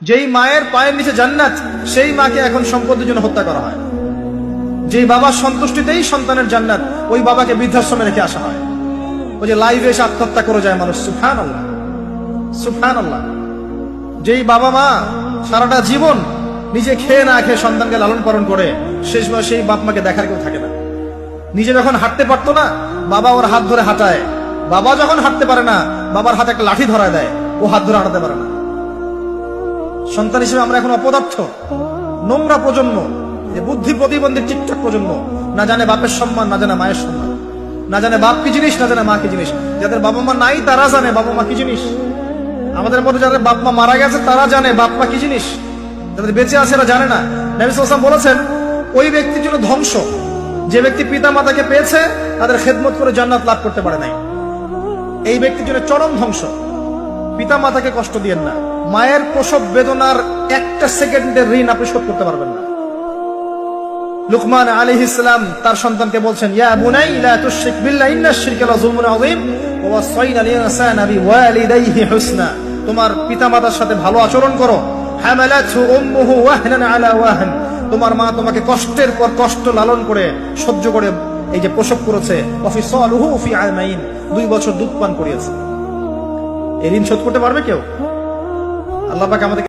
যেই মায়ের পায়ের নিচে জান্নাত, সেই মাকে এখন সম্পদের জন্য হত্যা করা হয়। যেই বাবার সন্তুষ্টিতেই সন্তানের জান্নাত, ওই বাবাকে বৃদ্ধাশ্রমে রেখে আসা হয়। ওই যে লাইভে এসে আত্মহত্যা করে যায় মানুষ। সুবহানাল্লাহ, সুবহানাল্লাহ। যেই বাবা মা সারাটা জীবন নিজে খেয়ে না খেয়ে সন্তানকে লালন পালন করে, শেষ বয়সে সেই বাপ মাকে দেখার কেউ থাকে না। নিজে যখন হাঁটতে পারতো না, বাবা ওর হাত ধরে হাঁটায়। বাবা যখন হাঁটতে পারে না, বাবার হাতে একটা লাঠি ধরায় দেয়, ও হাত ধরে হাঁটাতে পারে না। সন্তান হিসেবে আমরা এখন অপদার্থ, নোংরা প্রজন্ম, বুদ্ধি প্রতিবন্ধী টিকটক প্রজন্ম। না জানে বাপের সম্মান, না জানে মায়ের সম্মান, না জানে বাপ কি জিনিস, না জানে মা কি জিনিস। যাদের বাবা মা নাই তারা জানে বাবা মা কি জিনিস। আমাদের মধ্যে যাদের বাপ মা মারা গেছে তারা জানে বাপ মা কি জিনিস, যাদের বেঁচে আছে এরা জানে না। নবী সাল্লাল্লাহু আলাইহি ওয়াসাল্লাম বলেছেন, ওই ব্যক্তির জন্য ধ্বংস যে ব্যক্তি পিতা মাতাকে পেয়েছে, তাদের খেদমত করে জান্নাত লাভ করতে পারে নাই। এই ব্যক্তির জন্য চরম ধ্বংস। পিতা মাতাকে কষ্ট দিয়েন না। মায়ের প্রসব বেদনার একটা সেকেন্ডের ঋণ আপনি শোধ করতে পারবেন না। লুকমান আলাইহিস সালাম তার সন্তানকে বলছেন, ইয়া বুনাই লা তুশরিক বিল্লাহি ইন্নাশ শিরকা লাযুলমুন আযীম ওয়া ওয়াসাইনা আল ইনসানা বিওয়ালিদাইহি হুসনা। তোমার পিতামাতার সাথে ভালো আচরণ করো। হামালাতহু উম্মুহু ওয়াহনান আলা ওয়াহন। তোমার মা তোমাকে কষ্টের পর কষ্ট লালন করে সহ্য করে এই যে প্রসব করেছে। ওয়া ফিসালুহু ফি আমাইন, 2 বছর দুধ পান করিয়েছে। এই ঋণ শোধ করতে পারবে কেউ? আল্লাহ পাক আমাদের